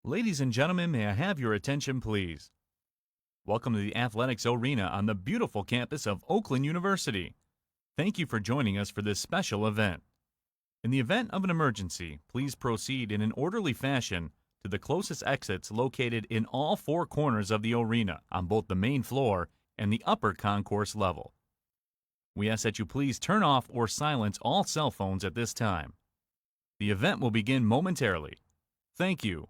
Ladies and gentlemen, may I have your attention, please? Welcome to the Athletics Arena on the beautiful campus of Oakland University. Thank you for joining us for this special event. In the event of an emergency, please proceed in an orderly fashion to the closest exits located in all four corners of the arena on both the main floor and the upper concourse level. We ask that you please turn off or silence all cell phones at this time. The event will begin momentarily. Thank you.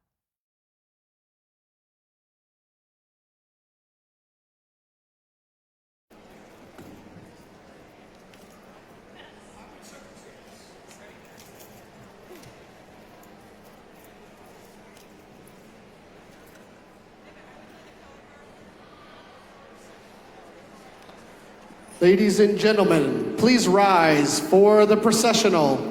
Ladies and gentlemen, please rise for the processional.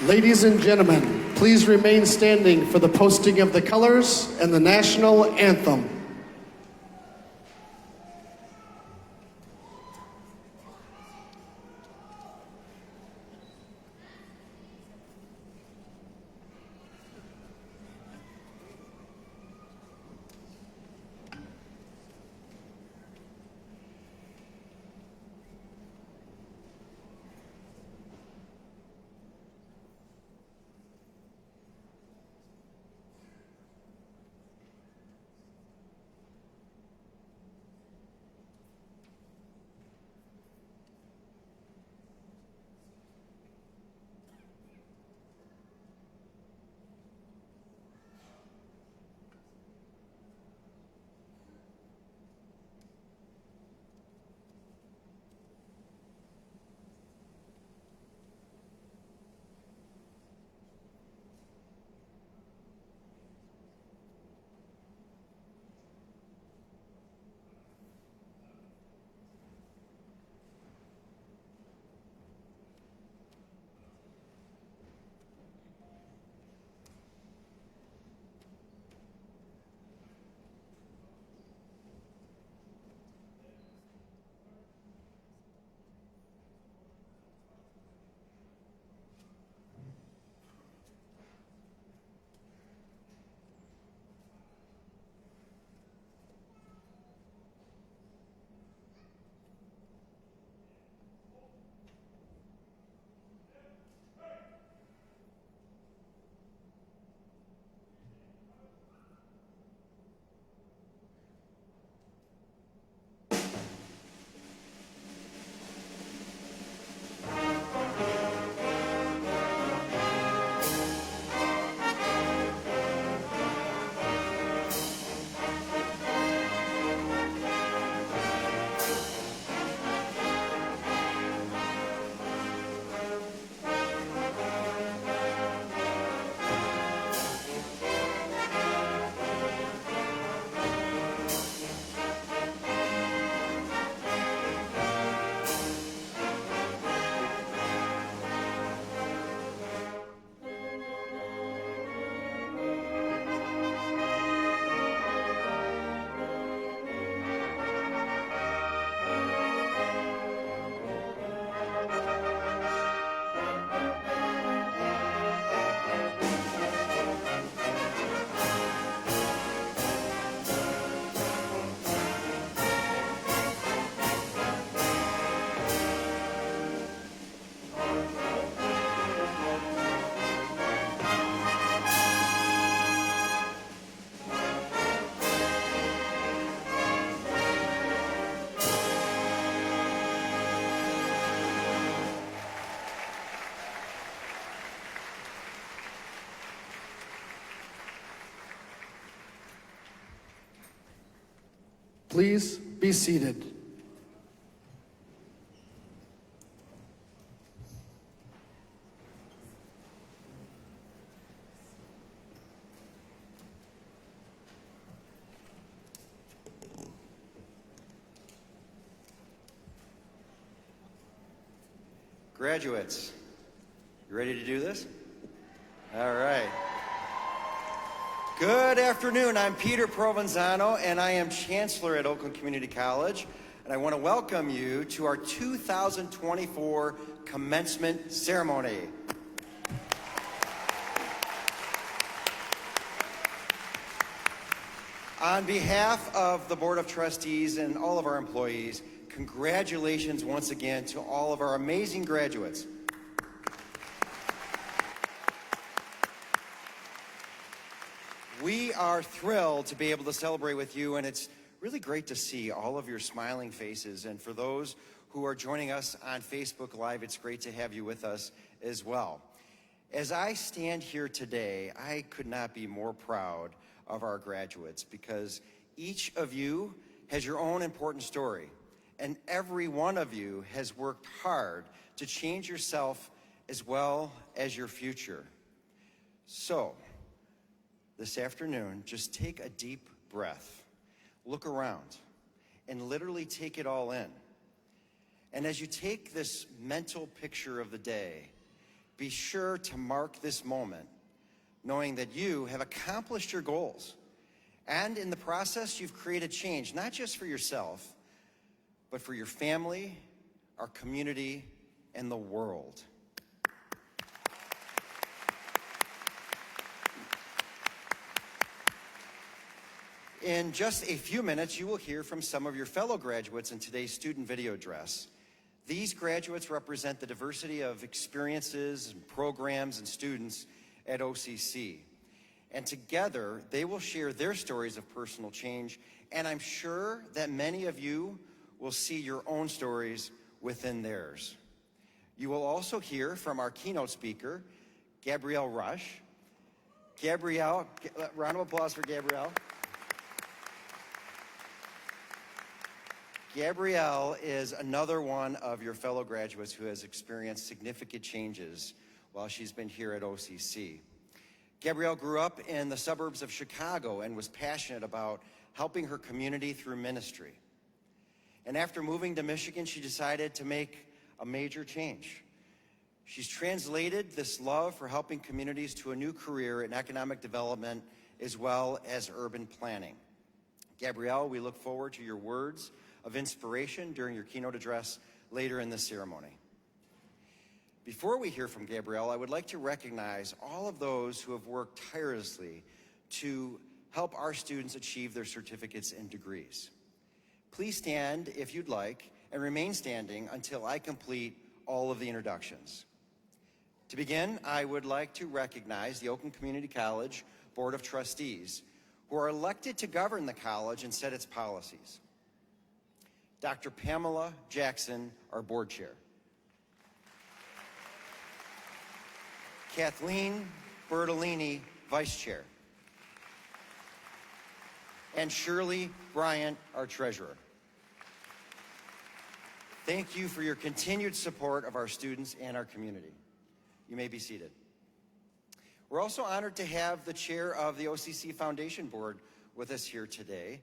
Ladies and gentlemen, please remain standing for the posting of the colors and the national anthem. Please be seated. Graduates, you ready to do this? All right. Good afternoon. I'm Peter Provenzano, and I am Chancellor at Oakland Community College. And I want to welcome you to our 2024 Commencement Ceremony. On behalf of the Board of Trustees and all of our employees, congratulations once again to all of our amazing graduates. We are thrilled to be able to celebrate with you, and it's really great to see all of your smiling faces. And for those who are joining us on Facebook Live, it's great to have you with us as well. As I stand here today, I could not be more proud of our graduates because each of you has your own important story, and every one of you has worked hard to change yourself as well as your future. So, this afternoon, just take a deep breath, look around, and literally take it all in. And as you take this mental picture of the day, Be sure to mark this moment, knowing that you have accomplished your goals. And in the process, you've created change, not just for yourself, but for your family, our community, and the world. In just a few minutes, you will hear from some of your fellow graduates in today's student video address. These graduates represent the diversity of experiences and programs and students at OCC. And together, they will share their stories of personal change, and I'm sure that many of you will see your own stories within theirs. You will also hear from our keynote speaker, Gabrielle Rush. Gabrielle, round of applause for Gabrielle. Gabrielle is another one of your fellow graduates who has experienced significant changes while she's been here at OCC. Gabrielle grew up in the suburbs of Chicago and was passionate about helping her community through ministry. And after moving to Michigan, she decided to make a major change. She's translated this love for helping communities to a new career in economic development as well as urban planning. Gabrielle, we look forward to your words of inspiration during your keynote address later in the ceremony. Before we hear from Gabrielle, I would like to recognize all of those who have worked tirelessly to help our students achieve their certificates and degrees. Please stand if you'd like and remain standing until I complete all of the introductions. To begin, I would like to recognize the Oakland Community College Board of Trustees, who are elected to govern the college and set its policies. Dr. Pamela Jackson, our board chair. Kathleen Bertolini, vice chair. And Shirley Bryant, our treasurer. Thank you for your continued support of our students and our community. You may be seated. We're also honored to have the chair of the OCC Foundation Board with us here today.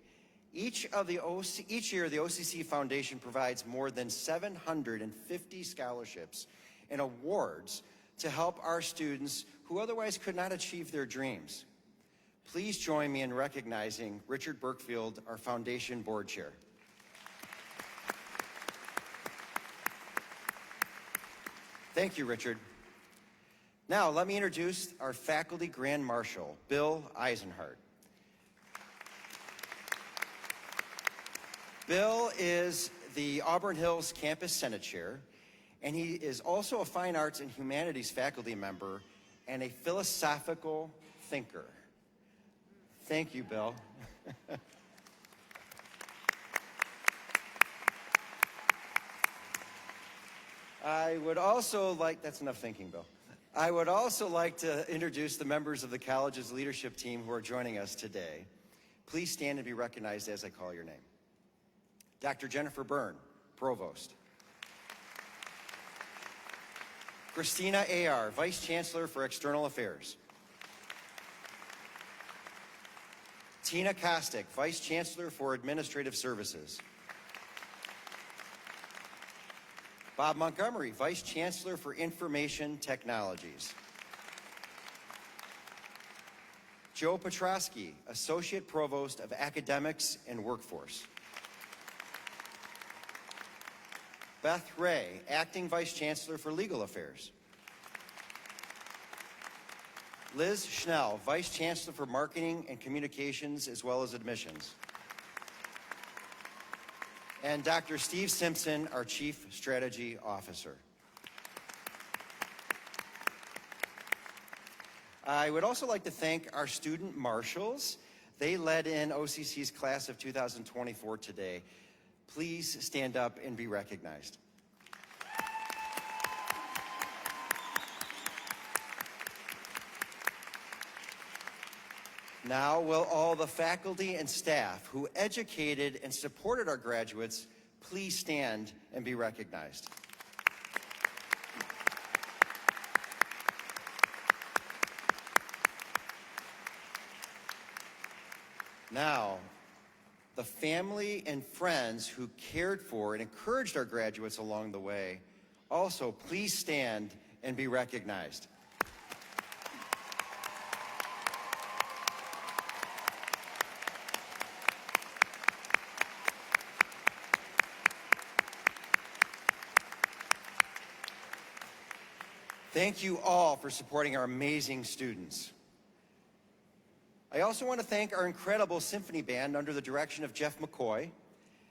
Each year, the OCC Foundation provides more than 750 scholarships and awards to help our students who otherwise could not achieve their dreams. Please join me in recognizing Richard Burkfield, our Foundation Board Chair. Thank you, Richard. Now, let me introduce our Faculty Grand Marshal, Bill Eisenhart. Bill is the Auburn Hills Campus Senate Chair, and he is also a Fine Arts and Humanities faculty member and a philosophical thinker. Thank you, Bill. I would also like, that's enough thinking, Bill. I would also like to introduce the members of the college's leadership team who are joining us today. Please stand and be recognized as I call your name. Dr. Jennifer Byrne, Provost. Christina Ayar, Vice Chancellor for External Affairs. Tina Kostick, Vice Chancellor for Administrative Services. Bob Montgomery, Vice Chancellor for Information Technologies. Joe Petrosky, Associate Provost of Academics and Workforce. Beth Ray, Acting Vice Chancellor for Legal Affairs. Liz Schnell, Vice Chancellor for Marketing and Communications as well as Admissions. And Dr. Steve Simpson, our Chief Strategy Officer. I would also like to thank our student marshals. They led in OCC's class of 2024 today. Please stand up and be recognized. Now, will all the faculty and staff who educated and supported our graduates please stand and be recognized. Now, the family and friends who cared for and encouraged our graduates along the way, also please stand and be recognized. Thank you all for supporting our amazing students. I also want to thank our incredible symphony band under the direction of Jeff McCoy.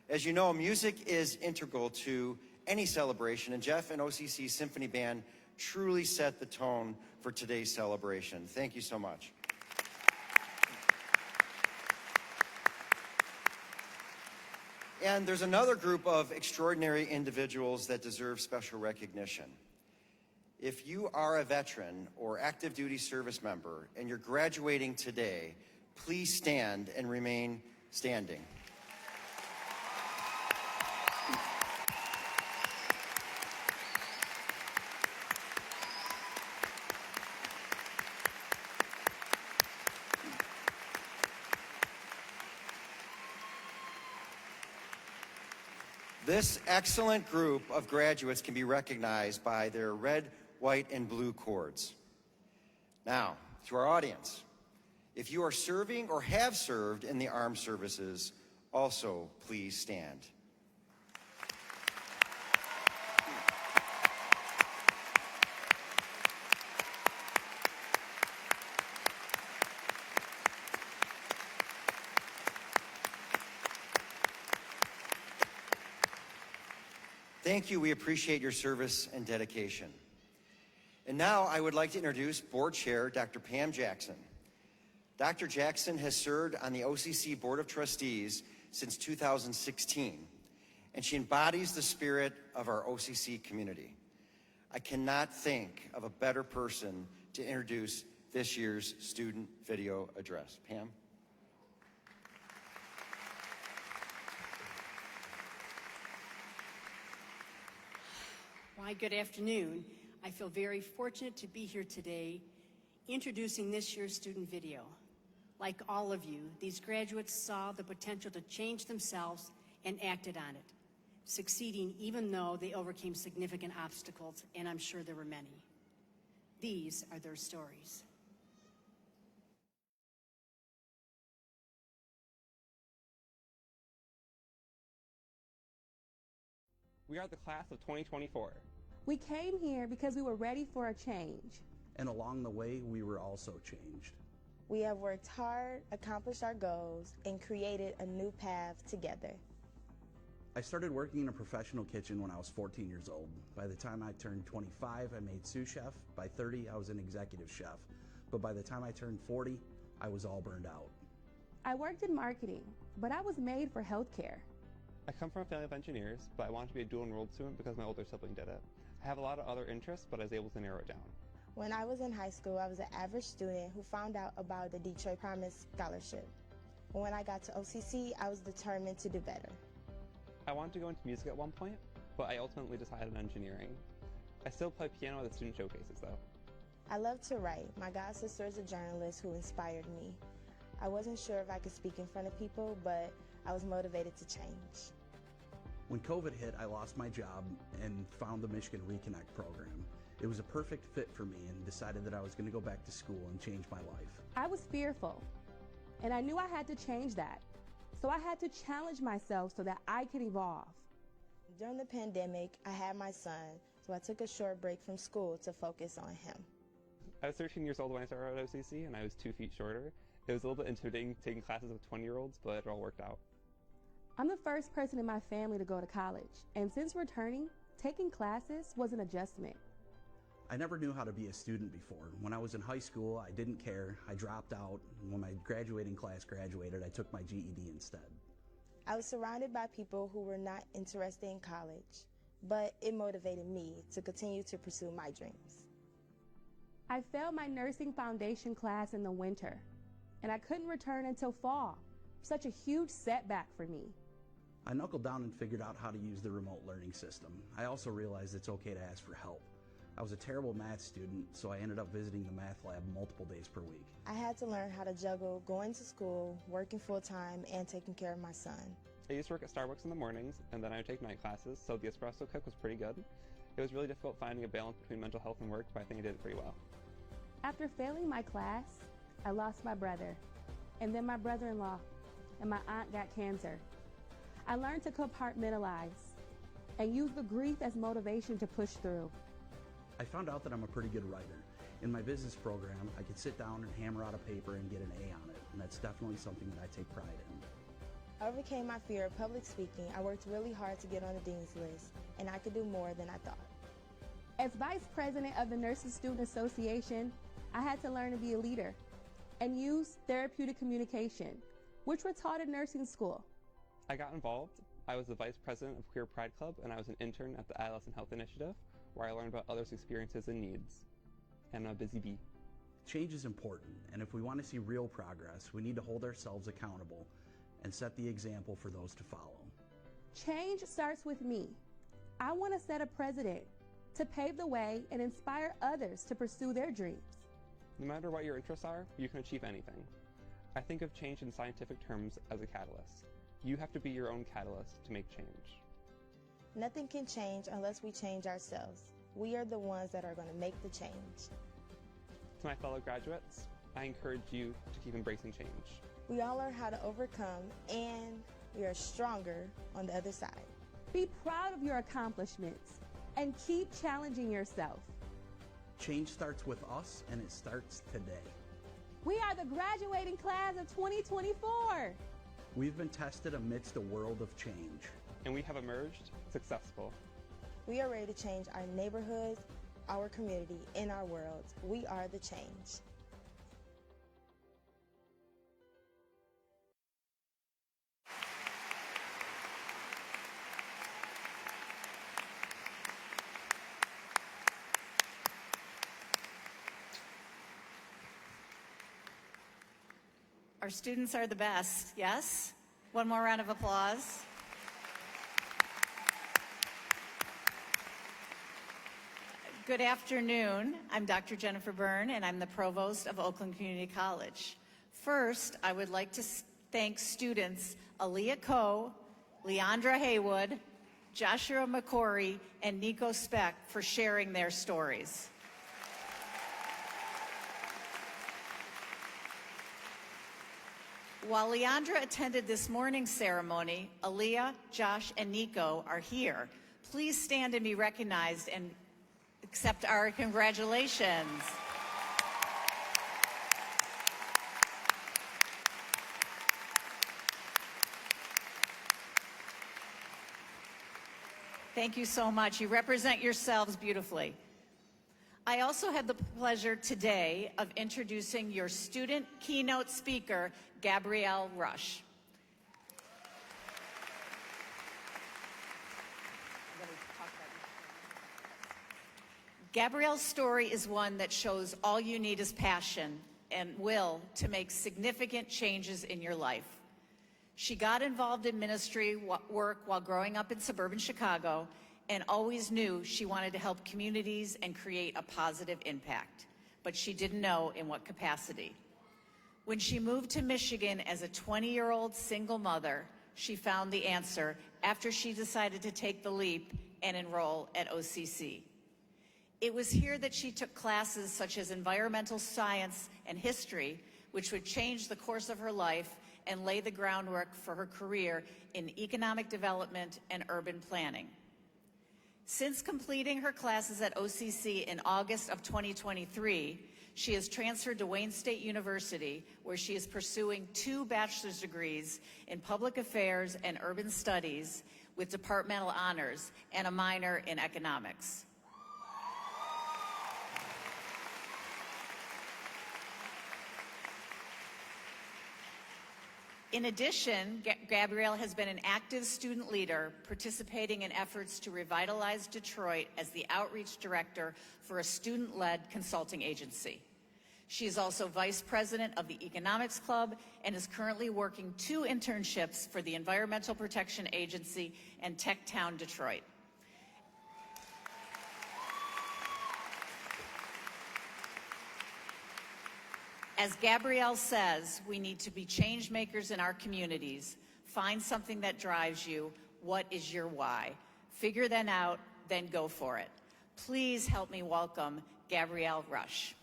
As you know, music is integral to any celebration, and Jeff and OCC Symphony Band truly set the tone for today's celebration. Thank you so much. And there's another group of extraordinary individuals that deserve special recognition. If you are a veteran or active duty service member and you're graduating today, please stand and remain standing. This excellent group of graduates can be recognized by their red, white, and blue cords. Now, to our audience, if you are serving or have served in the armed services, also please stand. Thank you. We appreciate your service and dedication. And now I would like to introduce Board Chair Dr. Pam Jackson. Dr. Jackson has served on the OCC Board of Trustees since 2016, and she embodies the spirit of our OCC community. I cannot think of a better person to introduce this year's student video address. Pam? Why, good afternoon. I feel very fortunate to be here today introducing this year's student video. Like all of you, these graduates saw the potential to change themselves and acted on it, succeeding even though they overcame significant obstacles, and I'm sure there were many. These are their stories. We are the class of 2024. We came here because we were ready for a change. And along the way, we were also changed. We have worked hard, accomplished our goals, and created a new path together. I started working in a professional kitchen when I was 14 years old. By the time I turned 25, I made sous chef. By 30, I was an executive chef. But by the time I turned 40, I was all burned out. I worked in marketing, but I was made for healthcare. I come from a family of engineers, but I wanted to be a dual enrolled student because my older sibling did it. I have a lot of other interests, but I was able to narrow it down. When I was in high school, I was an average student who found out about the Detroit Promise Scholarship. When I got to OCC, I was determined to do better. I wanted to go into music at one point, but I ultimately decided on engineering. I still play piano at the student showcases, though. I love to write. My god sister is a journalist who inspired me. I wasn't sure if I could speak in front of people, but I was motivated to change. When COVID hit, I lost my job and found the Michigan Reconnect program. It was a perfect fit for me and decided that I was going to go back to school and change my life. I was fearful, and I knew I had to change that. So I had to challenge myself so that I could evolve. During the pandemic, I had my son, so I took a short break from school to focus on him. I was 13 years old when I started at OCC, and I was 2 feet shorter. It was a little bit intimidating taking classes with 20-year-olds, but it all worked out. I'm the first person in my family to go to college, and since returning, taking classes was an adjustment. I never knew how to be a student before. When I was in high school, I didn't care. I dropped out. When my graduating class graduated, I took my GED instead. I was surrounded by people who were not interested in college, but it motivated me to continue to pursue my dreams. I failed my nursing foundation class in the winter, and I couldn't return until fall. Such a huge setback for me. I knuckled down and figured out how to use the remote learning system. I also realized it's okay to ask for help. I was a terrible math student, so I ended up visiting the math lab multiple days per week. I had to learn how to juggle going to school, working full-time, and taking care of my son. I used to work at Starbucks in the mornings, and then I would take night classes, so the espresso cook was pretty good. It was really difficult finding a balance between mental health and work, but I think I did it pretty well. After failing my class, I lost my brother, and then my brother-in-law, and my aunt got cancer. I learned to compartmentalize and use the grief as motivation to push through. I found out that I'm a pretty good writer. In my business program, I could sit down and hammer out a paper and get an A on it, and that's definitely something that I take pride in. I overcame my fear of public speaking. I worked really hard to get on the dean's list, and I could do more than I thought. As vice president of the Nurses Student Association, I had to learn to be a leader and use therapeutic communication, which we're taught in nursing school. I got involved. I was the vice president of Queer Pride Club, and I was an intern at the Adolescent Health Initiative, where I learned about others' experiences and needs. And I'm a busy bee. Change is important, and if we want to see real progress, we need to hold ourselves accountable and set the example for those to follow. Change starts with me. I want to set a precedent to pave the way and inspire others to pursue their dreams. No matter what your interests are, you can achieve anything. I think of change in scientific terms as a catalyst. You have to be your own catalyst to make change. Nothing can change unless we change ourselves. We are the ones that are going to make the change. To my fellow graduates, I encourage you to keep embracing change. We all learn how to overcome, and we are stronger on the other side. Be proud of your accomplishments and keep challenging yourself. Change starts with us, and it starts today. We are the graduating class of 2024. We've been tested amidst a world of change. And we have emerged successful. We are ready to change our neighborhoods, our community, and our world. We are the change. Our students are the best, yes? One more round of applause. Good afternoon. I'm Dr. Jennifer Byrne, and I'm the provost of Oakland Community College. First, I would like to thank students Aaliyah Coe, Leandra Haywood, Joshua McCory, and Nico Speck for sharing their stories. While Leandra attended this morning's ceremony, Aaliyah, Josh, and Nico are here. Please stand and be recognized and accept our congratulations. Thank you so much. You represent yourselves beautifully. I also had the pleasure today of introducing your student keynote speaker, Gabrielle Rush. Gabrielle's story is one that shows all you need is passion and will to make significant changes in your life. She got involved in ministry work while growing up in suburban Chicago and always knew she wanted to help communities and create a positive impact, but she didn't know in what capacity. When she moved to Michigan as a 20-year-old single mother, she found the answer after she decided to take the leap and enroll at OCC. It was here that she took classes such as environmental science and history, which would change the course of her life and lay the groundwork for her career in economic development and urban planning. Since completing her classes at OCC in August of 2023, she has transferred to Wayne State University, where she is pursuing 2 bachelor's degrees in public affairs and urban studies with departmental honors and a minor in economics. In addition, Gabrielle has been an active student leader, participating in efforts to revitalize Detroit as the outreach director for a student-led consulting agency. She is also vice president of the Economics Club and is currently working 2 internships for the Environmental Protection Agency and Tech Town Detroit. As Gabrielle says, we need to be change makers in our communities. Find something that drives you. What is your why? Figure that out, then go for it. Please help me welcome Gabrielle Rush.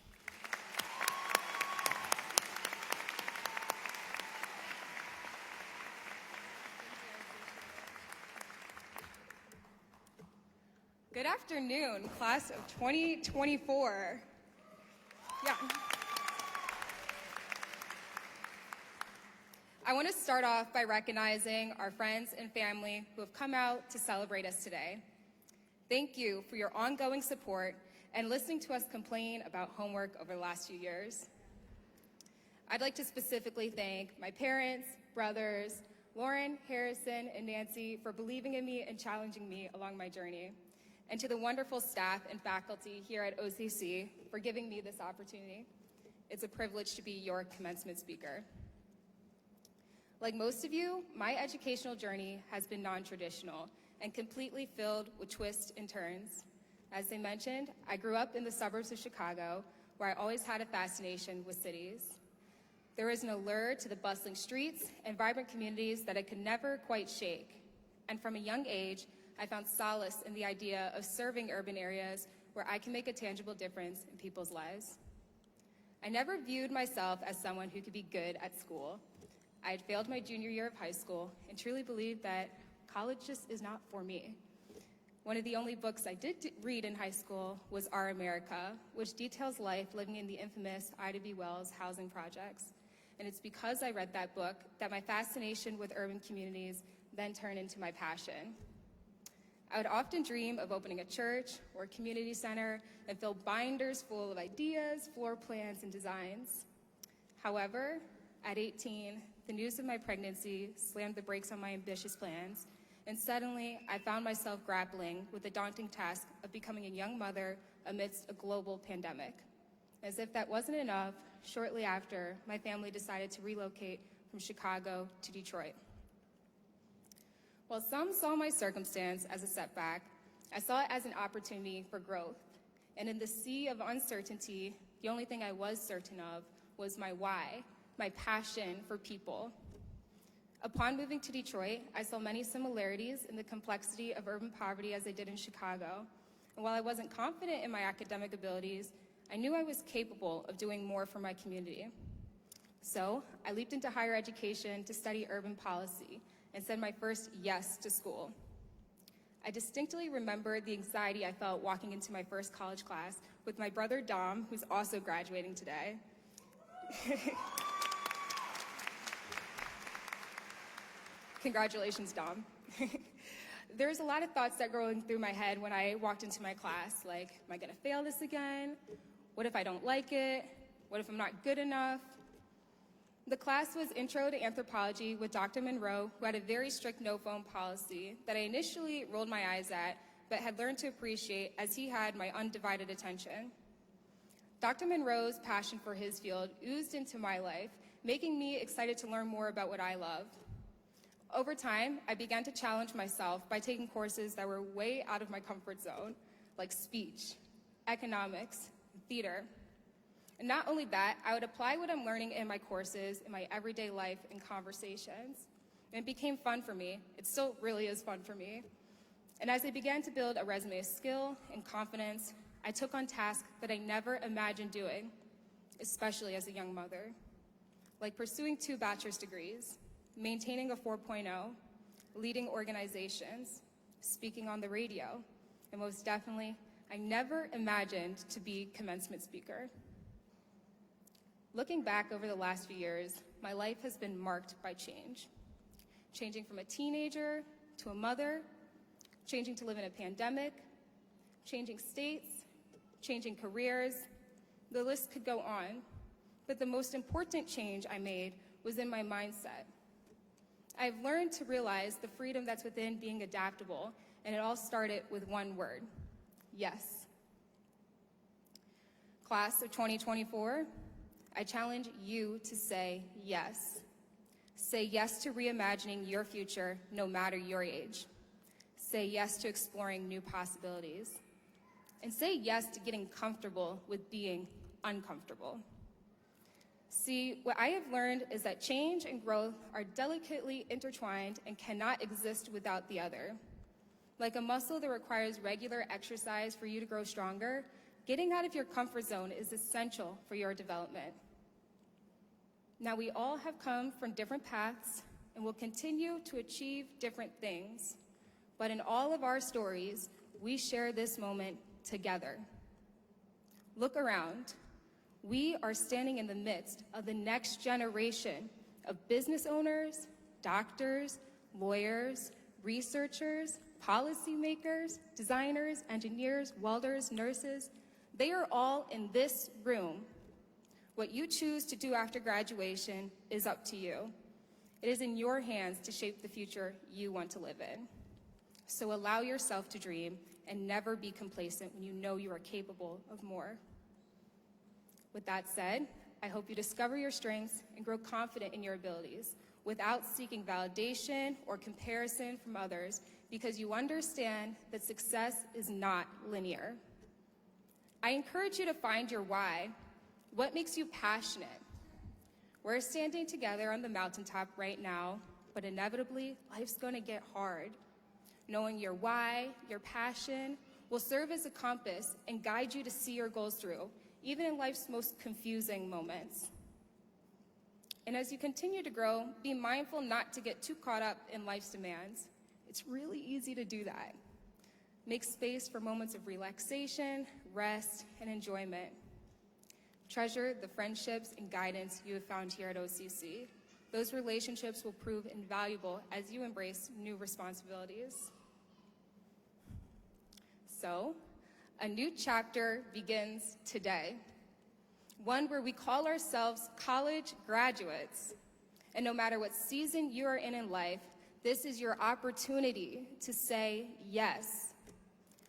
Good afternoon, class of 2024. Yeah. I want to start off by recognizing our friends and family who have come out to celebrate us today. Thank you for your ongoing support and listening to us complain about homework over the last few years. I'd like to specifically thank my parents, brothers, Lauren, Harrison, and Nancy for believing in me and challenging me along my journey, and to the wonderful staff and faculty here at OCC for giving me this opportunity. It's a privilege to be your commencement speaker. Like most of you, my educational journey has been non-traditional and completely filled with twists and turns. As I mentioned, I grew up in the suburbs of Chicago, where I always had a fascination with cities. There is an allure to the bustling streets and vibrant communities that I could never quite shake. And from a young age, I found solace in the idea of serving urban areas where I can make a tangible difference in people's lives. I never viewed myself as someone who could be good at school. I had failed my junior year of high school and truly believed that college just is not for me. One of the only books I did read in high school was Our America, which details life living in the infamous Ida B. Wells housing projects. And it's because I read that book that my fascination with urban communities then turned into my passion. I would often dream of opening a church or a community center and fill binders full of ideas, floor plans, and designs. However, at 18, the news of my pregnancy slammed the brakes on my ambitious plans, and suddenly I found myself grappling with the daunting task of becoming a young mother amidst a global pandemic. As if that wasn't enough, shortly after, my family decided to relocate from Chicago to Detroit. While some saw my circumstance as a setback, I saw it as an opportunity for growth. And in the sea of uncertainty, the only thing I was certain of was my why, my passion for people. Upon moving to Detroit, I saw many similarities in the complexity of urban poverty as I did in Chicago. And while I wasn't confident in my academic abilities, I knew I was capable of doing more for my community. So I leaped into higher education to study urban policy and said my first yes to school. I distinctly remember the anxiety I felt walking into my first college class with my brother Dom, who's also graduating today. Congratulations, Dom. There's a lot of thoughts that were going through my head when I walked into my class, like, am I gonna fail this again? What if I don't like it? What if I'm not good enough? The class was Intro to Anthropology with Dr. Monroe, who had a very strict no-phone policy that I initially rolled my eyes at, but had learned to appreciate as he had my undivided attention. Dr. Monroe's passion for his field oozed into my life, making me excited to learn more about what I love. Over time, I began to challenge myself by taking courses that were way out of my comfort zone, like speech, economics, and theater. And not only that, I would apply what I'm learning in my courses in my everyday life and conversations. And it became fun for me. It still really is fun for me. And as I began to build a resume of skill and confidence, I took on tasks that I never imagined doing, especially as a young mother, like pursuing 2 bachelor's degrees, maintaining a 4.0, leading organizations, speaking on the radio, and most definitely, I never imagined to be commencement speaker. Looking back over the last few years, my life has been marked by change. Changing from a teenager to a mother, changing to live in a pandemic, changing states, changing careers, the list could go on. But the most important change I made was in my mindset. I've learned to realize the freedom that's within being adaptable, and it all started with one word: yes. Class of 2024, I challenge you to say yes. Say yes to reimagining your future, no matter your age. Say yes to exploring new possibilities. And say yes to getting comfortable with being uncomfortable. See, what I have learned is that change and growth are delicately intertwined and cannot exist without the other. Like a muscle that requires regular exercise for you to grow stronger, getting out of your comfort zone is essential for your development. Now, we all have come from different paths and will continue to achieve different things. But in all of our stories, we share this moment together. Look around. We are standing in the midst of the next generation of business owners, doctors, lawyers, researchers, policymakers, designers, engineers, welders, nurses. They are all in this room. What you choose to do after graduation is up to you. It is in your hands to shape the future you want to live in. So allow yourself to dream and never be complacent when you know you are capable of more. With that said, I hope you discover your strengths and grow confident in your abilities without seeking validation or comparison from others, because you understand that success is not linear. I encourage you to find your why. What makes you passionate? We're standing together on the mountaintop right now, but inevitably, life's going to get hard. Knowing your why, your passion, will serve as a compass and guide you to see your goals through, even in life's most confusing moments. And as you continue to grow, be mindful not to get too caught up in life's demands. It's really easy to do that. Make space for moments of relaxation, rest, and enjoyment. Treasure the friendships and guidance you have found here at OCC. Those relationships will prove invaluable as you embrace new responsibilities. So, a new chapter begins today. One where we call ourselves college graduates. And no matter what season you are in life, this is your opportunity to say yes.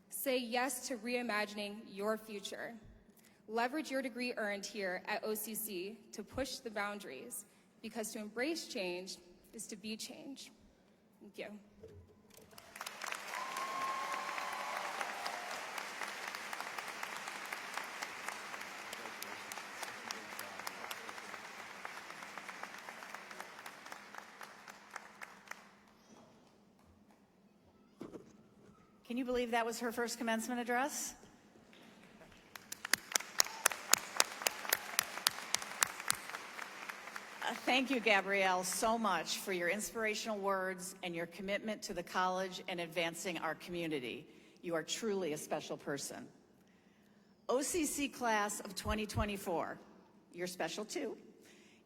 Say yes to reimagining your future. Leverage your degree earned here at OCC to push the boundaries, because to embrace change is to be change. Thank you. Can you believe that was her first commencement address? Thank you, Gabrielle, so much for your inspirational words and your commitment to the college and advancing our community. You are truly a special person. OCC class of 2024, you're special too.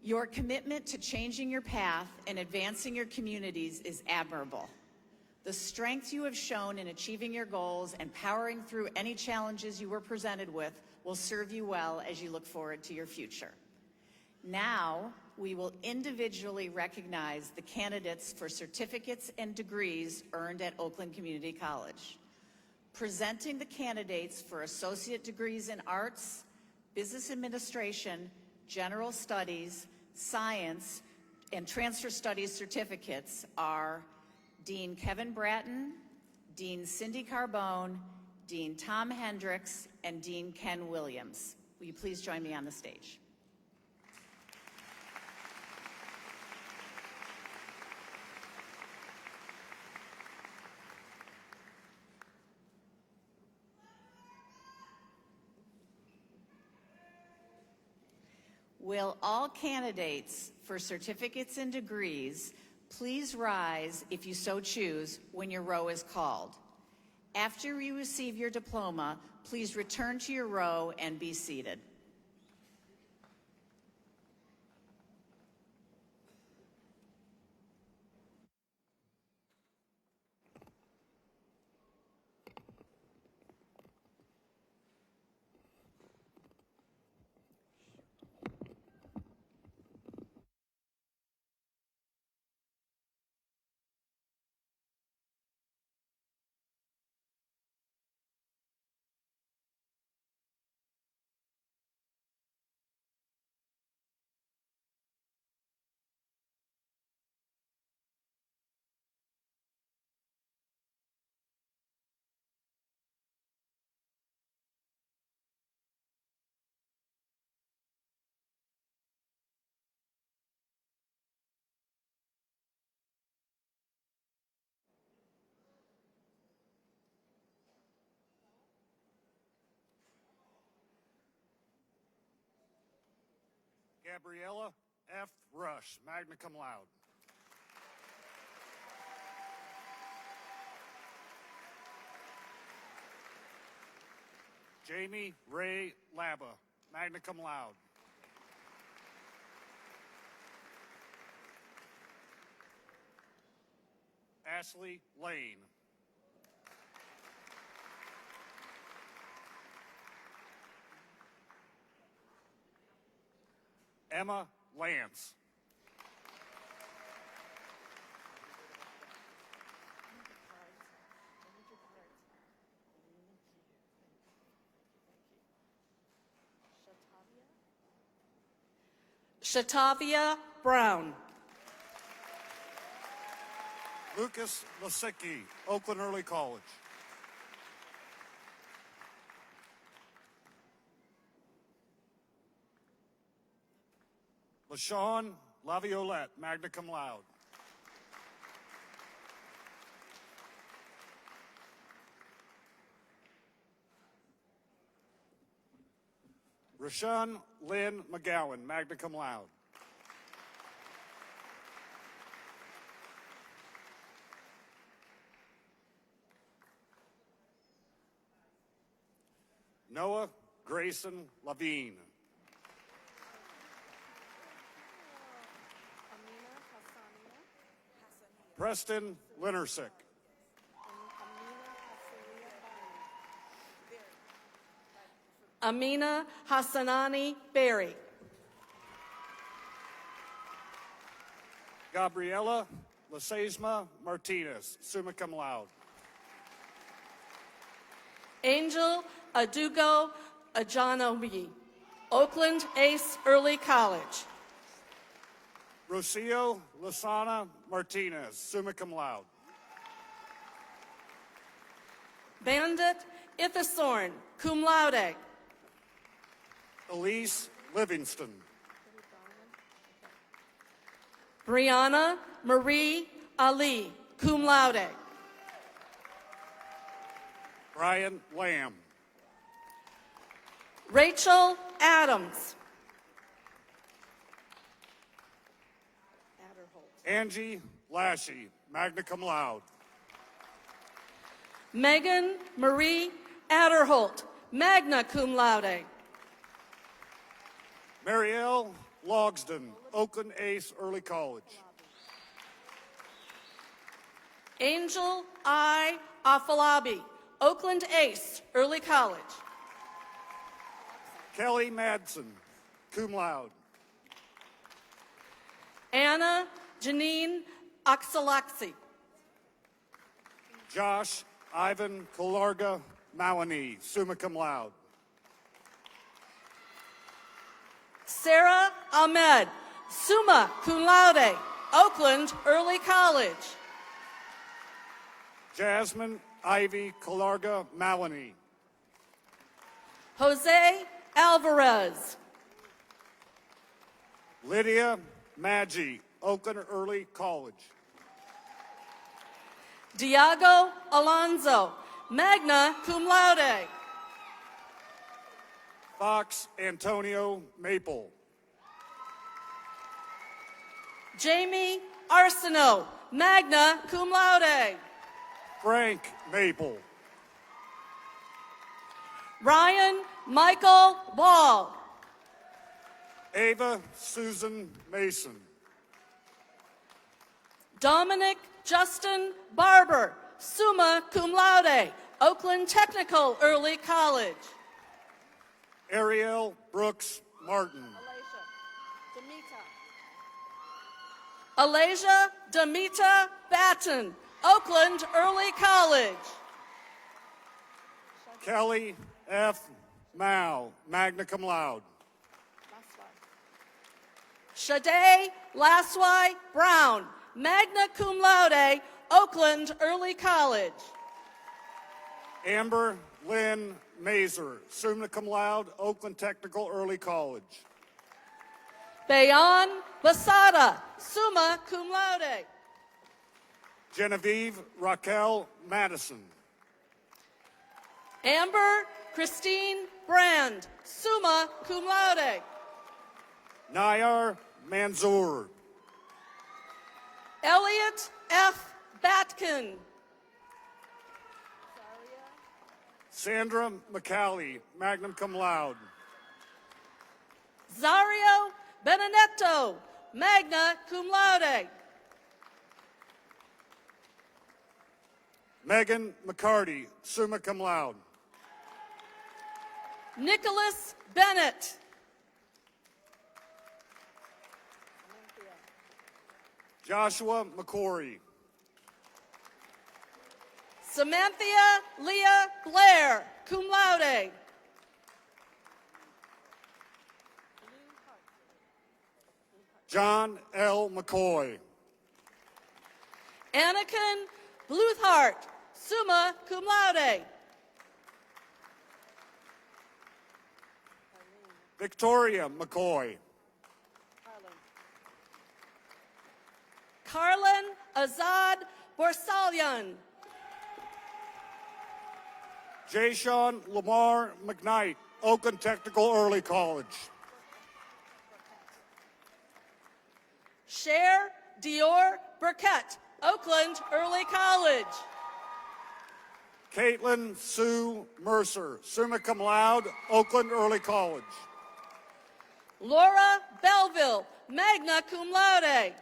Your commitment to changing your path and advancing your communities is admirable. The strength you have shown in achieving your goals and powering through any challenges you were presented with will serve you well as you look forward to your future. Now, we will individually recognize the candidates for certificates and degrees earned at Oakland Community College. Presenting the candidates for associate degrees in arts, business administration, general studies, science, and transfer studies certificates are Dean Kevin Bratton, Dean Cindy Carbone, Dean Tom Hendricks, and Dean Ken Williams. Will you please join me on the stage? Will all candidates for certificates and degrees please rise, if you so choose, when your row is called. After you receive your diploma, please return to your row and be seated. Gabriella F. Rush, magna cum laude. Jamie Ray Laba, magna cum laude. Ashley Lane. Emma Lance. Shatavia Brown. Lucas Lasicki, Oakland Early College. LaShawn Laviolette, magna cum laude. Rashawn Lynn McGowan, magna cum laude. Noah Grayson Levine. Preston Linnersick. Amina Hassanani Berry. Gabriela Lasesma Martinez, summa cum laude. Angel Adugo Ajanobi, Oakland Ace Early College. Rocio Lasana Martinez, summa cum laude. Bandit Ithasorn, cum laude. Elise Livingston. Brianna Marie Ali, cum laude. Brian Lamb. Rachel Adams. Angie Lashy, magna cum laude. Megan Marie Adderholt, magna cum laude. Marielle Logsden, Oakland Ace Early College. Angel I. Afalabi, Oakland Ace Early College. Kelly Madsen, cum laude. Anna Janine Oxalaxi. Josh Ivan Kolarga Mawani, summa cum laude. Sarah Ahmed, summa cum laude, Oakland Early College. Jasmine Ivy Kolarga Mawani. Jose Alvarez. Lydia Maggi, Oakland Early College. Diago Alonso, magna cum laude. Fox Antonio Maple. Jamie Arsenault, magna cum laude. Frank Maple. Ryan Michael Ball. Ava Susan Mason. Dominic Justin Barber, summa cum laude, Oakland Technical Early College. Ariel Brooks Martin. Alasia Demita Batten, Oakland Early College. Kelly F. Mao, magna cum laude. Shade Laswai Brown, magna cum laude, Oakland Early College. Amber Lynn Mazer, summa cum laude, Oakland Technical Early College. Bayan Basada, summa cum laude. Genevieve Raquel Madison. Amber Christine Brand, summa cum laude. Nayar Manzoor. Elliot F. Batkin. Sandra McCallie, magna cum laude. Zario Benedetto, magna cum laude. Megan McCarty, summa cum laude. Nicholas Bennett. Joshua McCory. Samantha Leah Blair, cum laude. John L. McCoy. Anakin Bluthart, summa cum laude. Victoria McCoy. Carlin Azad Borsalyan. Jayshawn Lamar McKnight, Oakland Technical Early College. Cher Dior Burkett, Oakland Early College. Caitlin Sue Mercer, summa cum laude, Oakland Early College. Laura Belleville, magna cum laude.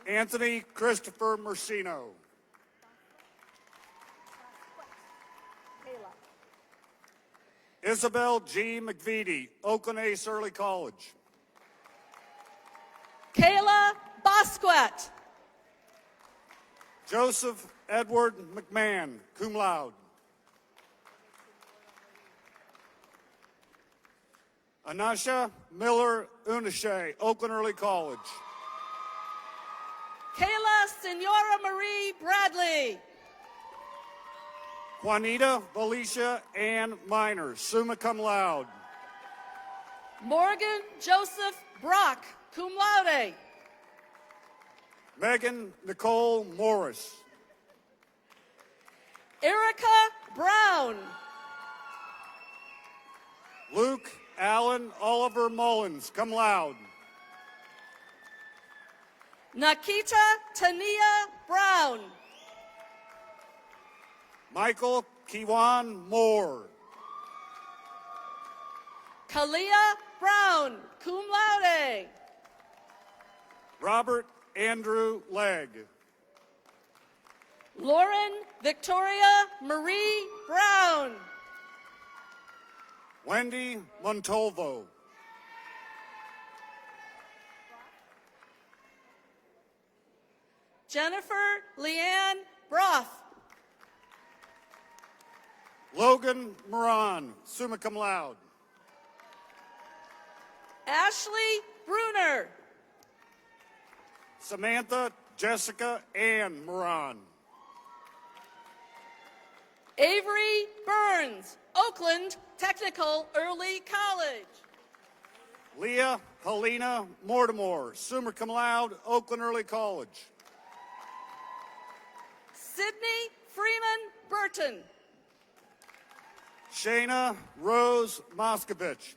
Anthony Christopher Mercino. Isabel G. McVitie, Oakland Ace Early College. Kayla Bosquet. Joseph Edward McMahon, cum laude. Anasha Miller Unishe, Oakland Early College. Kayla Senora Marie Bradley. Juanita Valicia Ann Minor, summa cum laude. Morgan Joseph Brock, cum laude. Megan Nicole Morris. Erica Brown. Luke Allen Oliver Mullins, cum laude. Nikita Tania Brown. Michael Kiwan Moore. Kalia Brown, cum laude. Robert Andrew Legg. Lauren Victoria Marie Brown. Wendy Montalvo. Jennifer Leanne Broth. Logan Moran, summa cum laude. Ashley Bruner. Samantha Jessica Ann Moran. Avery Burns, Oakland Technical Early College. Leah Helena Mortimer, summa cum laude, Oakland Early College. Sydney Freeman Burton. Shayna Rose Moskovich.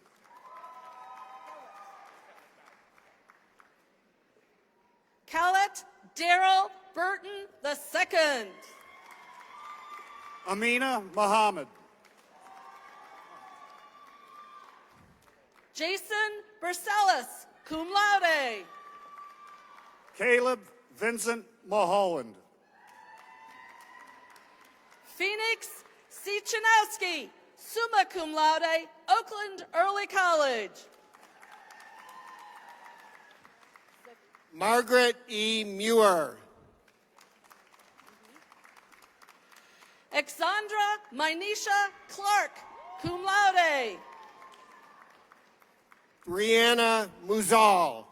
Khaled Daryl Burton II. Amina Muhammad. Jason Bercelis, cum laude. Caleb Vincent Mulholland. Phoenix Sichanowski, summa cum laude, Oakland Early College. Margaret E. Muir. Alexandra Minisha Clark, cum laude. Brianna Muzal.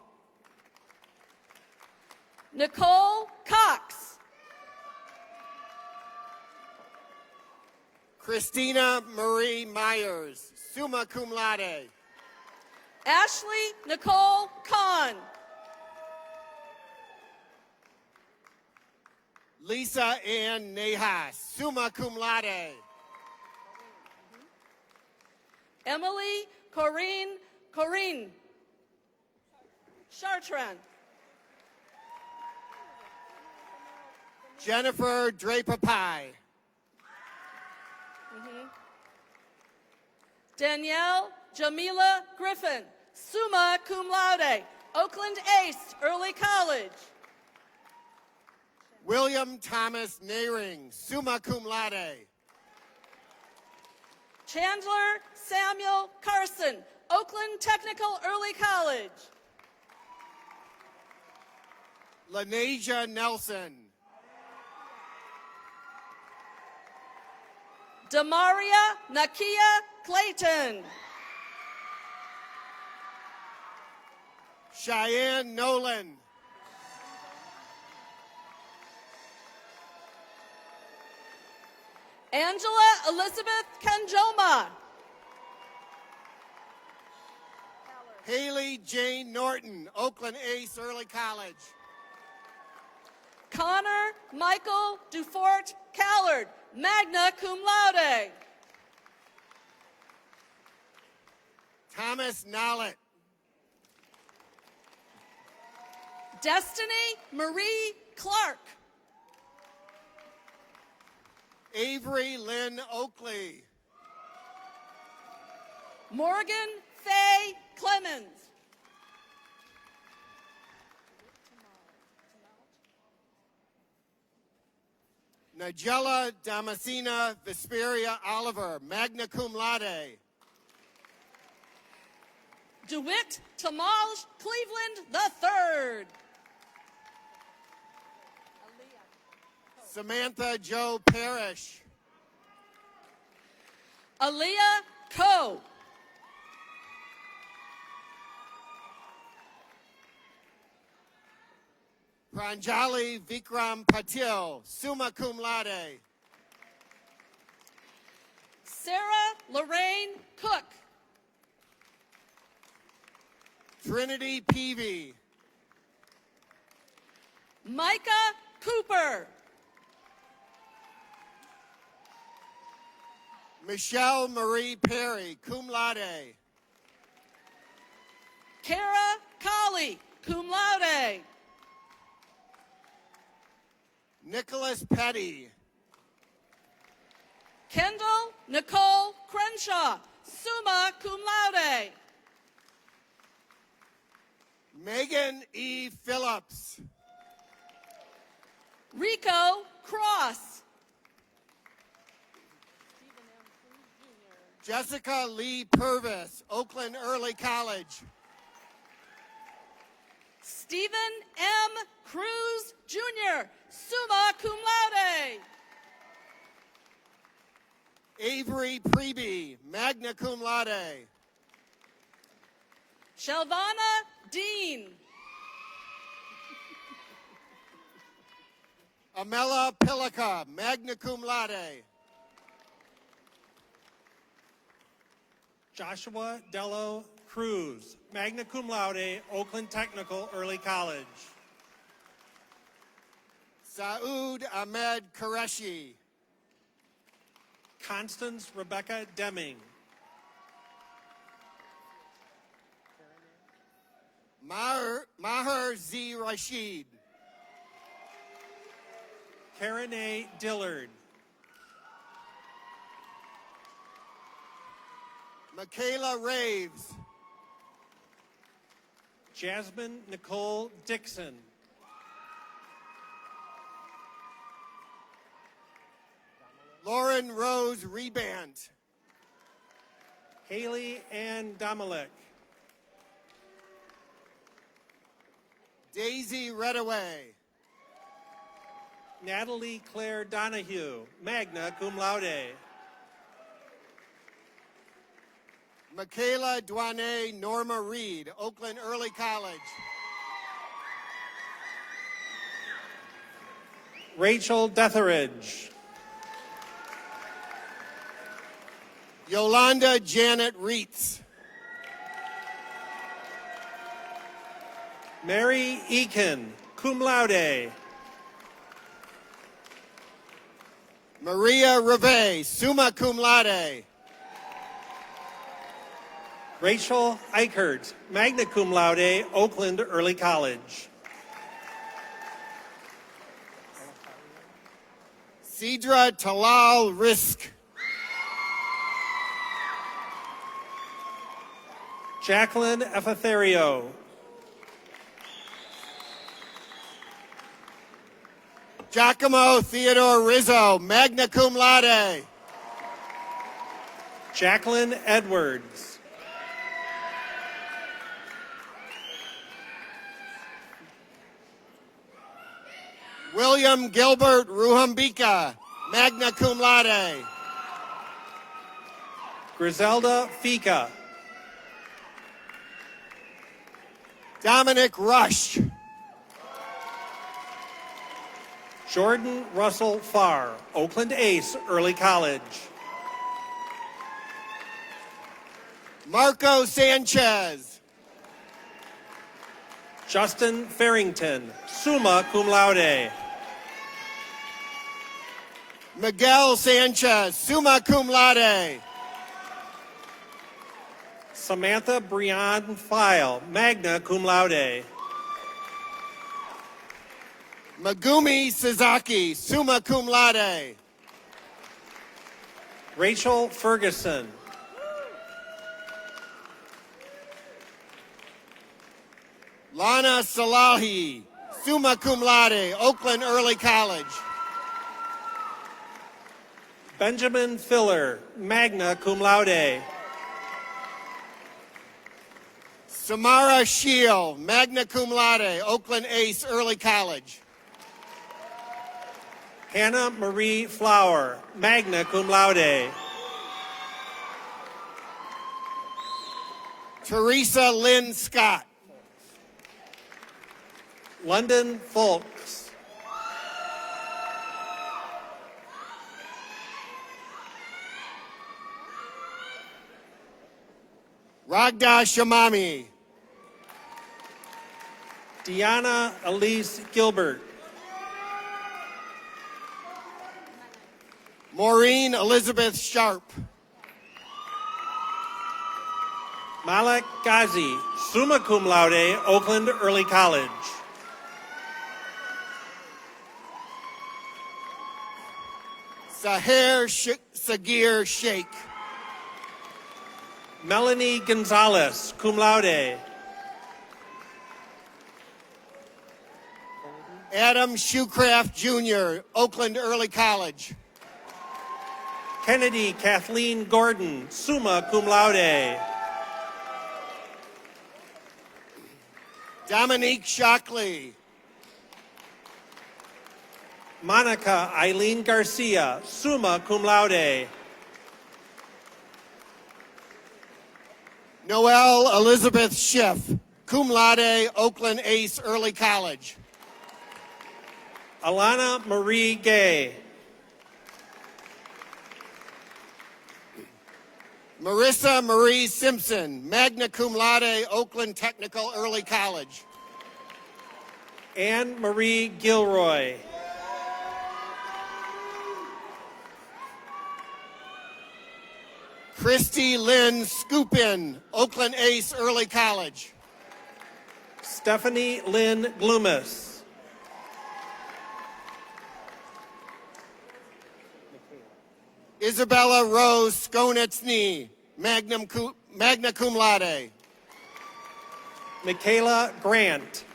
Nicole Cox. Christina Marie Myers, summa cum laude. Ashley Nicole Kahn. Lisa Ann Nahas, summa cum laude. Emily Corinne Corinne Chartrand. Jennifer Draper-Pye. Danielle Jamila Griffin, summa cum laude, Oakland Ace Early College. William Thomas Nehring, summa cum laude. Chandler Samuel Carson, Oakland Technical Early College. Lanasia Nelson. Damaria Nakia Clayton. Cheyenne Nolan. Angela Elizabeth Kanjoma. Haley Jane Norton, Oakland Ace Early College. Connor Michael Dufort Callard, magna cum laude. Thomas Nollet. Destiny Marie Clark. Avery Lynn Oakley. Morgan Faye Clemens. Nigella Damascena Vesperia Oliver, magna cum laude. DeWitt Tamalj Cleveland III. Samantha Jo Parrish. Aaliyah Coe. Pranjali Vikram Patil, summa cum laude. Sarah Lorraine Cook. Trinity Peavy. Micah Cooper. Michelle Marie Perry, cum laude. Kara Colley, cum laude. Nicholas Petty. Kendall Nicole Crenshaw, summa cum laude. Megan E. Phillips. Rico Cross. Jessica Lee Purvis, Oakland Early College. Stephen M. Cruz Jr., summa cum laude. Avery Preby, magna cum laude. Shelvana Dean. Amela Pilica, magna cum laude. Joshua Dello Cruz, magna cum laude, Oakland Technical Early College. Saud Ahmed Qureshi. Constance Rebecca Deming. Maher Z. Rashid. Karen A. Dillard. Michaela Raves. Jasmine Nicole Dixon. Lauren Rose Rebant. Haley Ann Domalek. Daisy Redaway. Natalie Claire Donahue, magna cum laude. Michaela Duane Norma Reed, Oakland Early College. Rachel Detheridge. Yolanda Janet Reitz. Mary Eakin, cum laude. Maria Reve, summa cum laude. Rachel Eichert, magna cum laude, Oakland Early College. Cedra Talal Risk. Jacqueline Efathario. Giacomo Theodore Rizzo, magna cum laude. Jacqueline Edwards. William Gilbert Ruhambika, magna cum laude. Griselda Fika. Dominic Rush. Jordan Russell Farr, Oakland Ace Early College. Marco Sanchez. Justin Farrington, summa cum laude. Miguel Sanchez, summa cum laude. Samantha Brian File, magna cum laude. Megumi Suzaki, summa cum laude. Rachel Ferguson. Lana Salahi, summa cum laude, Oakland Early College. Benjamin Filler, magna cum laude. Samara Shield, magna cum laude, Oakland Ace Early College. Hannah Marie Flower, magna cum laude. Teresa Lynn Scott. London Folks. Ragda Shamami. Deanna Elise Gilbert. Maureen Elizabeth Sharp. Malak Ghazi, summa cum laude, Oakland Early College. Sahir Sagir Sheikh. Melanie Gonzalez, cum laude. Adam Shoecraft Jr., Oakland Early College. Kennedy Kathleen Gordon, summa cum laude. Dominique Shockley. Monica Eileen Garcia, summa cum laude. Noelle Elizabeth Schiff, cum laude, Oakland Ace Early College. Alana Marie Gay. Marissa Marie Simpson, magna cum laude, Oakland Technical Early College. Anne Marie Gilroy. Christy Lynn Scoopin, Oakland Ace Early College. Stephanie Lynn Gloomis. Isabella Rose Skonetsny, magna cum laude. Michaela Grant.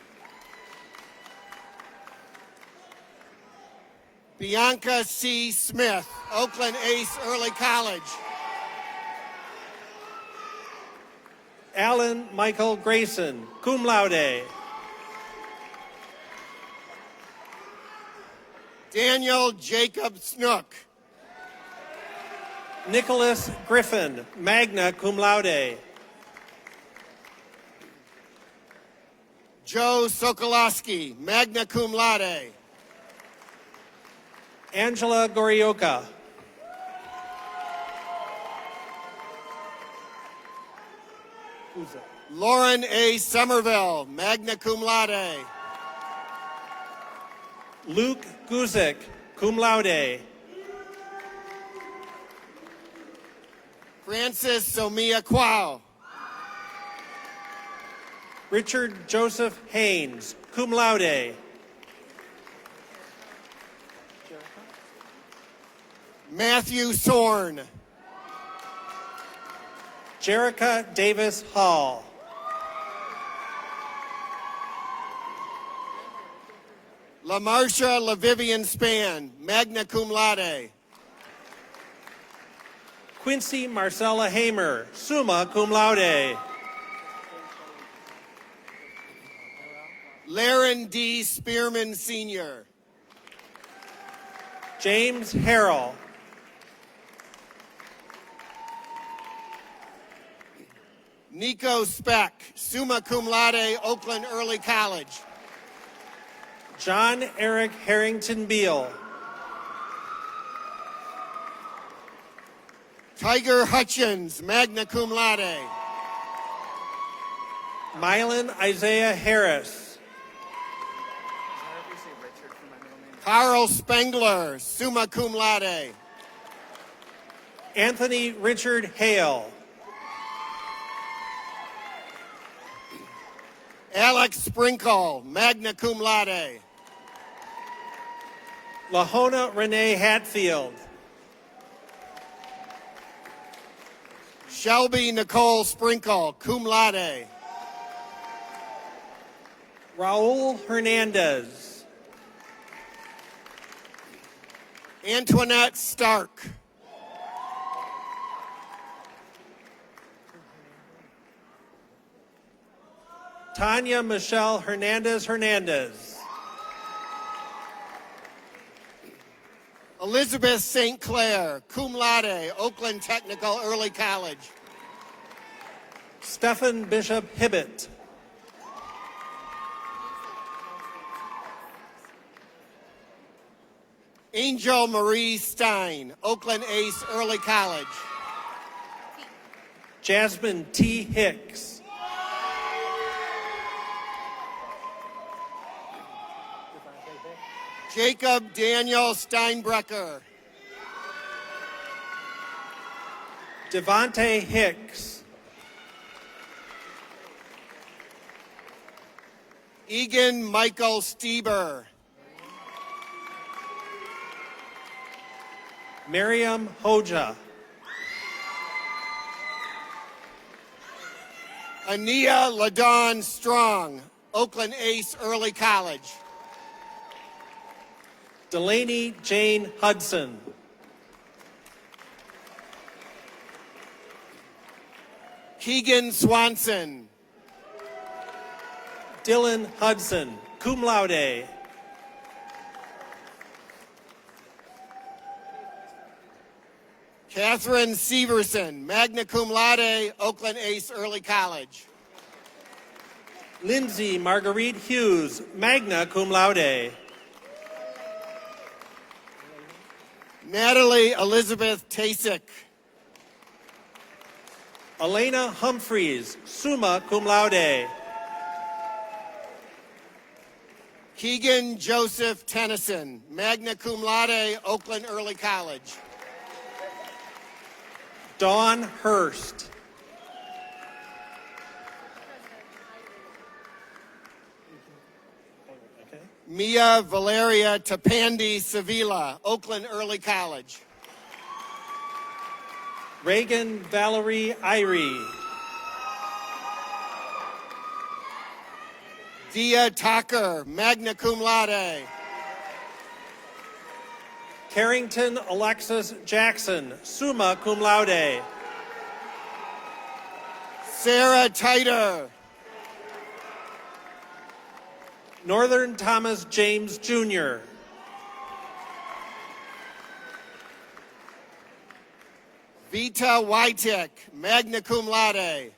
Bianca C. Smith, Oakland Ace Early College. Alan Michael Grayson, cum laude. Daniel Jacob Snook. Nicholas Griffin, magna cum laude. Joe Sokolowski, magna cum laude. Angela Gorioka. Lauren A. Somerville, magna cum laude. Luke Guzik, cum laude. Francis Somia Kwao. Richard Joseph Haynes, cum laude. Matthew Sorn. Jerica Davis Hall. LaMarsha LaVivian Span, magna cum laude. Quincy Marcella Hamer, summa cum laude. Laren D. Spearman Sr. James Harrell. Nico Speck, summa cum laude, Oakland Early College. John Eric Harrington Beal. Tiger Hutchins, magna cum laude. Mylan Isaiah Harris. Carl Spengler, summa cum laude. Anthony Richard Hale. Alex Sprinkle, magna cum laude. Lahona Renee Hatfield. Shelby Nicole Sprinkle, cum laude. Raul Hernandez. Antoinette Stark. Tanya Michelle Hernandez. Elizabeth St. Clair, cum laude, Oakland Technical Early College. Stephen Bishop Hibbett. Angel Marie Stein, Oakland Ace Early College. Jasmine T. Hicks. Jacob Daniel Steinbrecher. Devontae Hicks. Egan Michael Stieber. Miriam Hoja. Ania LaDawn Strong, Oakland Ace Early College. Delaney Jane Hudson. Keegan Swanson. Dylan Hudson, cum laude. Catherine Severson, magna cum laude, Oakland Ace Early College. Lindsay Marguerite Hughes, magna cum laude. Natalie Elizabeth Tasik. Elena Humphreys, summa cum laude. Keegan Joseph Tennyson, magna cum laude, Oakland Early College. Dawn Hurst. Mia Valeria Tapandi Sevilla, Oakland Early College. Reagan Valerie Irie. Dia Tucker, magna cum laude. Carrington Alexis Jackson, summa cum laude. Sarah Titer. Northern Thomas James Jr. Vita Wytick, magna cum laude.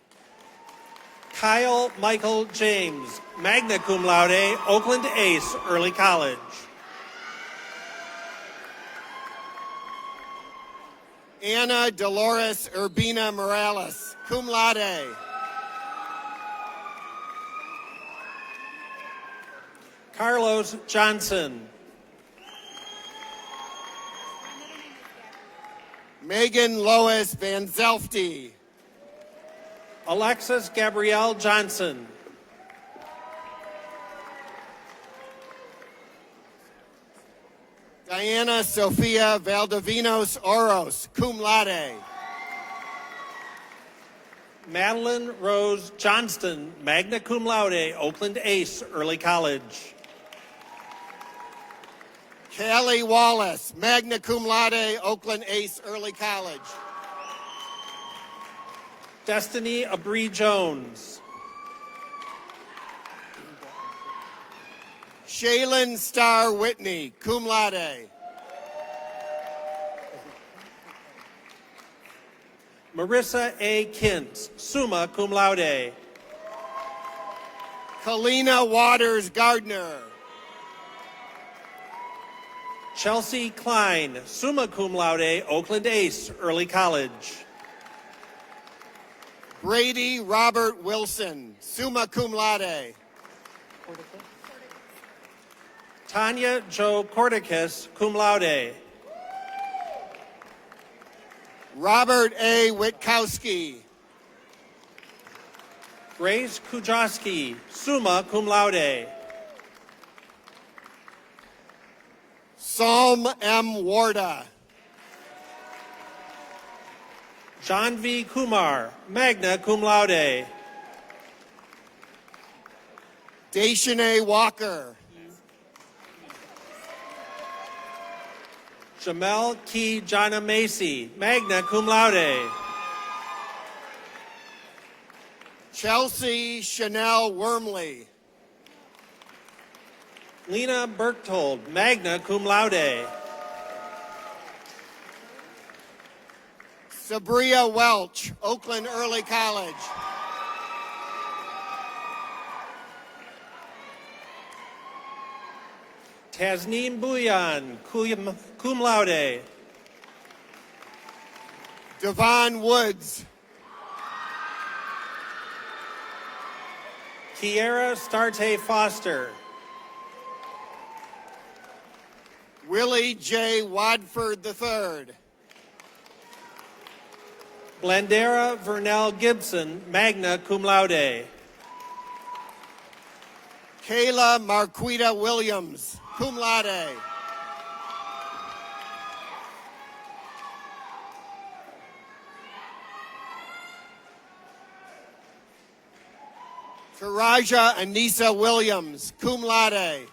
Kyle Michael James, magna cum laude, Oakland Ace Early College. Anna Dolores Urbina Morales, cum laude. Carlos Johnson. Megan Lois Van Zelfte. Alexis Gabrielle Johnson. Diana Sofia Valdivinos Oros, cum laude. Madeline Rose Johnston, magna cum laude, Oakland Ace, Early College. Callie Wallace, magna cum laude, Oakland Ace, Early College. Destiny Abree Jones. Shaylin Starr Whitney, cum laude. Marissa A. Kint, summa cum laude. Kalina Waters Gardner. Chelsea Klein, summa cum laude, Oakland Ace, Early College. Brady Robert Wilson, summa cum laude. Tanya Jo Corticus, cum laude. Robert A. Witkowski. Grace Kujoski, summa cum laude. Psalm M. Warda. John V. Kumar, magna cum laude. Deshanae Walker. Jamel Key Jana Macy, magna cum laude. Chelsea Chanel Wormley. Lena Berchtold, magna cum laude. Sabria Welch, Oakland Early College. Tasneem Bouyan, cum laude. Devon Woods. Kiera Starte Foster. Willie J. Wadford III. Blandera Vernell Gibson, magna cum laude. Kayla Marquita Williams, cum laude. Karaja Anissa Williams, cum laude.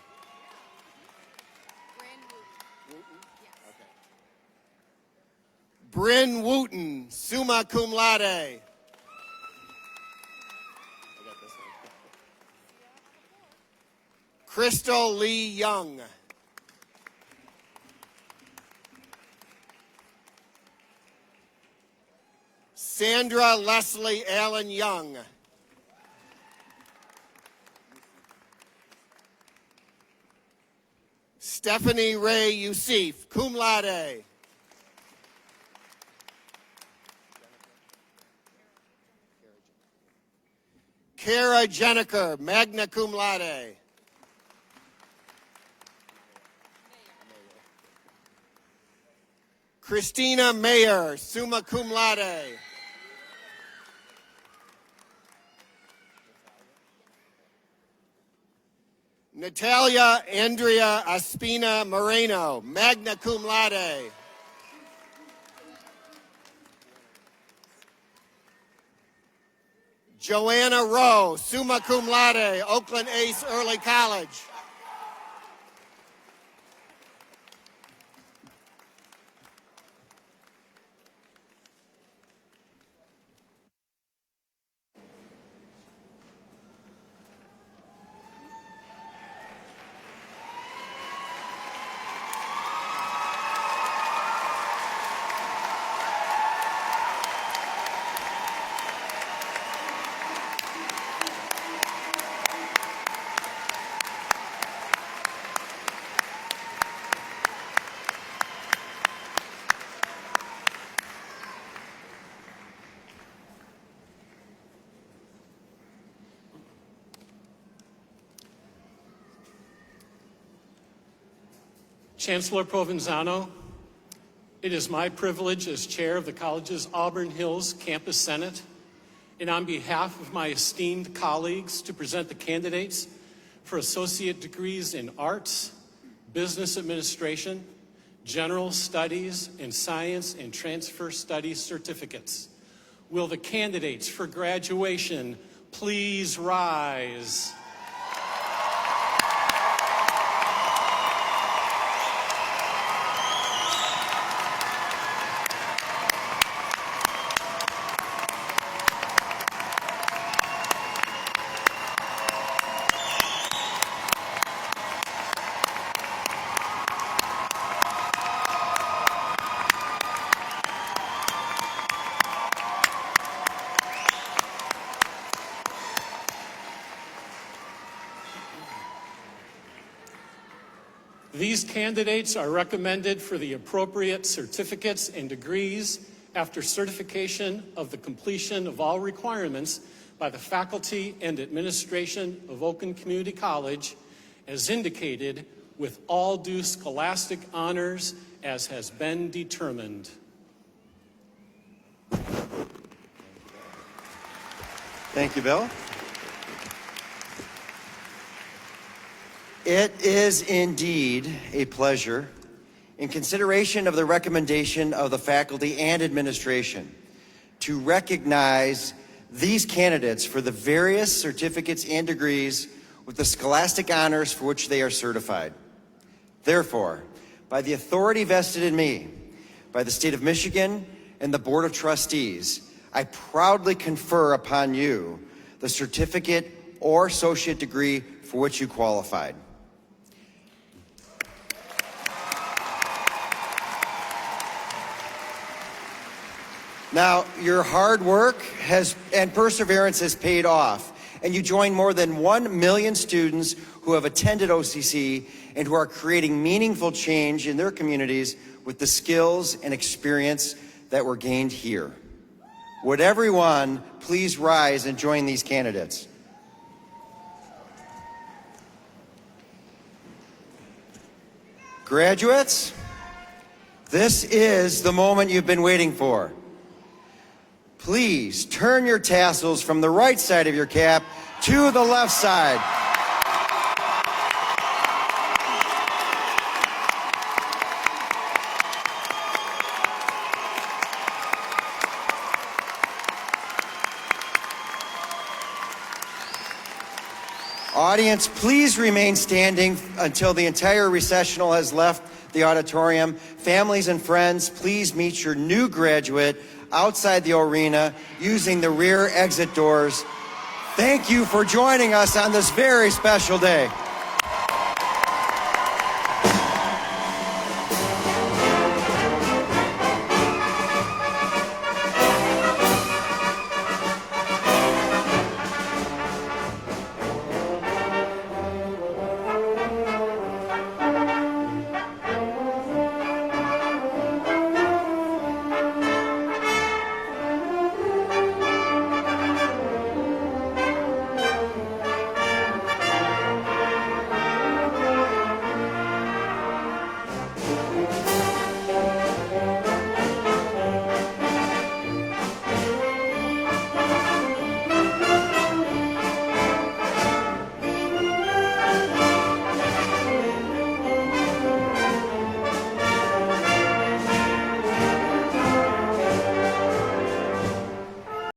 Bryn Wooten, summa cum laude. Crystal Lee Young. Sandra Leslie Allen Young. Stephanie Ray Yusuf, cum laude. Kara Jenniker, magna cum laude. Christina Mayer, summa cum laude. Natalia Andrea Espina Moreno, magna cum laude. Joanna Rowe, summa cum laude, Oakland Ace Early College. Chancellor Provenzano, it is my privilege as chair of the college's Auburn Hills Campus Senate, and on behalf of my esteemed colleagues, to present the candidates for associate degrees in arts, business administration, General Studies, and Science and Transfer Studies certificates. Will the candidates for graduation please rise? These candidates are recommended for the appropriate certificates and degrees after certification of the completion of all requirements by the faculty and administration of Oakland Community College, as indicated, with all due scholastic honors as has been determined. Thank you, Bill. It is indeed a pleasure, in consideration of the recommendation of the faculty and administration, to recognize these candidates for the various certificates and degrees with the scholastic honors for which they are certified. Therefore, by the authority vested in me by the state of Michigan and the Board of Trustees, I proudly confer upon you the certificate or associate degree for which you qualified. Now, your hard work and perseverance has paid off, and you join more than 1 million students who have attended OCC and who are creating meaningful change in their communities with the skills and experience that were gained here. Would everyone please rise and join these candidates? Graduates, this is the moment you've been waiting for. Please turn your tassels from the right side of your cap to the left side. Audience, please remain standing until the entire recessional has left the auditorium. Families and friends, please meet your new graduate outside the arena using the rear exit doors. Thank you for joining us on this very special day.